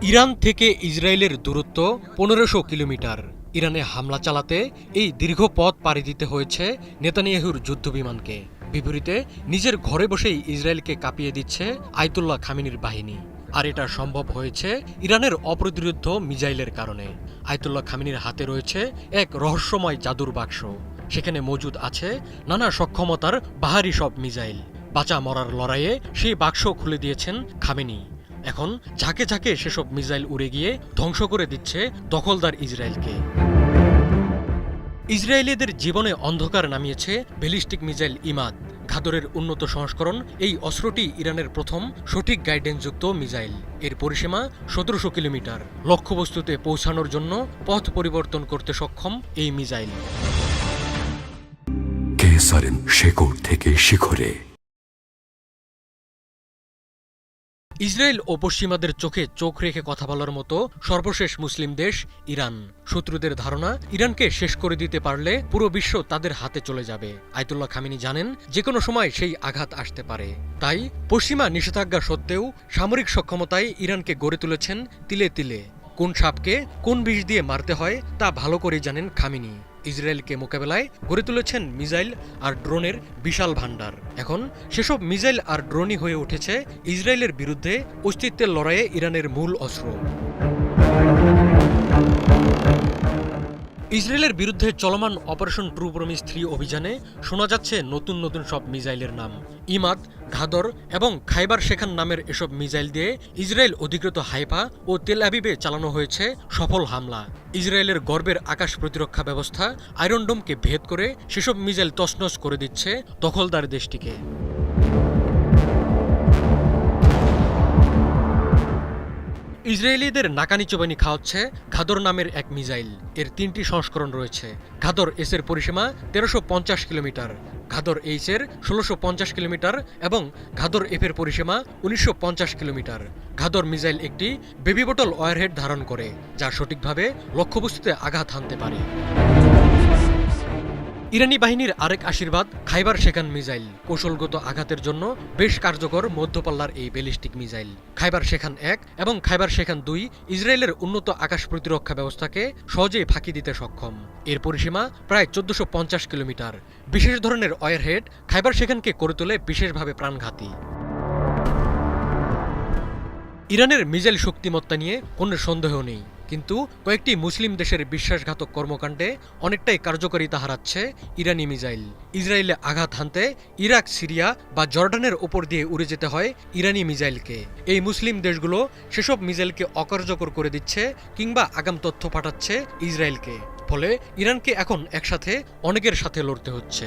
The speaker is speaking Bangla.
ইরান থেকে ইসরায়েলের দূরত্ব ১৫০০ কিলোমিটার। ইরানে হামলা চালাতে এই দীর্ঘ পথ পাড়ি দিতে হয়েছে নেতানিয়াহুর যুদ্ধবিমানকে। বিপরীতে নিজের ঘরে বসেই ইসরায়েলকে কাঁপিয়ে দিচ্ছে আয়াতুল্লাহ খামেনির বাহিনী। আর এটা সম্ভব হয়েছে ইরানের অপ্রতিরোধ্য মিসাইলের কারণে। আয়াতুল্লাহ খামেনির হাতে রয়েছে এক রহস্যময় জাদুর বাক্স। সেখানে মজুদ আছে নানা সক্ষমতার বাহারি সব মিসাইল। বাঁচা মরার লড়াইয়ে সেই বাক্স খুলে দিয়েছেন খামেনি। এখন ঝাঁকে ঝাঁকে সেসব মিসাইল উড়ে গিয়ে ধ্বংস করে দিচ্ছে দখলদার ইসরায়েলকে। ইসরায়েলিদের জীবনে অন্ধকার নামিয়েছে ব্যালিস্টিক মিসাইল ইমাদ। ঘাদরের উন্নত সংস্করণ এই অস্ত্রটি ইরানের প্রথম সঠিক গাইডেন্সযুক্ত মিসাইল। এর পরিসীমা ১৭০০ কিলোমিটার। লক্ষ্যবস্তুতে পৌঁছানোর জন্য পথ পরিবর্তন করতে সক্ষম এই মিসাইল। কেসারেন শেকড় থেকে শিখরে। ইসরায়েল ও পশ্চিমাদের চোখে চোখ রেখে কথা বলার মতো সর্বশেষ মুসলিম দেশ ইরান। শত্রুদের ধারণা, ইরানকে শেষ করে দিতে পারলে পুরো বিশ্ব তাদের হাতে চলে যাবে। আয়াতুল্লাহ খামেনি জানেন যে কোনো সময় সেই আঘাত আসতে পারে। তাই পশ্চিমা নিষেধাজ্ঞা সত্ত্বেও সামরিক সক্ষমতায় ইরানকে গড়ে তুলেছেন তিলে তিলে। কোন সাপকে কোন বিষ দিয়ে মারতে হয় তা ভালো করেই জানেন খামেনি। ইসরায়েলকে মোকাবেলায় গড়ে তুলেছেন মিসাইল আর ড্রোনের বিশাল ভাণ্ডার। এখন সেসব মিসাইল আর ড্রোনই হয়ে উঠেছে ইসরায়েলের বিরুদ্ধে অস্তিত্বের লড়াইয়ে ইরানের মূল অস্ত্র। ইসরায়েলের বিরুদ্ধে চলমান অপারেশন ট্রু প্রমিস 3 অভিযানে শোনা যাচ্ছে নতুন নতুন সব মিসাইলের নাম। ইমাদ, ঘাদর এবং খাইবার শেখান নামের এসব মিসাইল দিয়ে ইসরায়েল অধিকৃত হাইফা ও তেল আবিবে চালানো হয়েছে সফল হামলা। ইসরায়েলের গর্বের আকাশ প্রতিরক্ষা ব্যবস্থা আয়রন ডোমকে ভেদ করে সেসব মিসাইল তছনছ করে দিচ্ছে দখলদার দেশটিকে। ইসরায়েলিদের নাকানি চোবানি খাওয়াচ্ছে ঘাদর নামের এক মিসাইল। এর 3টি সংস্করণ রয়েছে। ঘাদর এস এর পরিসীমা ১৩৫০ কিলোমিটার, ঘাদর এইচ এর ১৬৫০ কিলোমিটার এবং ঘাদর এফ এর পরিসীমা ১৯৫০ কিলোমিটার। ঘাদর মিসাইল একটি বেবি বোটল ওয়ারহেড ধারণ করে, যা সঠিকভাবে লক্ষ্যবস্তুতে আঘাত হানতে পারে। ইরানি বাহিনীর আরেক আশীর্বাদ খাইবার শেখান মিসাইল। কৌশলগত আঘাতের জন্য বেশ কার্যকর মধ্যপাল্লার এই ব্যালিস্টিক মিসাইল। খাইবার শেখান 1 এবং খাইবার শেখান 2 ইসরায়েলের উন্নত আকাশ প্রতিরক্ষা ব্যবস্থাকে সহজেই ফাঁকি দিতে সক্ষম। এর পরিসীমা প্রায় ১৪৫০ কিলোমিটার। বিশেষ ধরনের ওয়ারহেড খাইবার শেখানকে করে তোলে বিশেষভাবে প্রাণঘাতী। ইরানের মিসাইল শক্তিমত্তা নিয়ে কোনো সন্দেহ নেই, কিন্তু কয়েকটি মুসলিম দেশের বিশ্বাসঘাতক কর্মকাণ্ডে অনেকটাই কার্যকারিতা হারাচ্ছে ইরানি মিসাইল। ইসরায়েলে আঘাত হানতে ইরাক, সিরিয়া বা জর্ডানের ওপর দিয়ে উড়ে যেতে হয় ইরানি মিসাইলকে। এই মুসলিম দেশগুলো সেসব মিসাইলকে অকার্যকর করে দিচ্ছে কিংবা আগাম তথ্য পাঠাচ্ছে ইসরায়েলকে। ফলে ইরানকে এখন একসাথে অনেকের সাথে লড়তে হচ্ছে।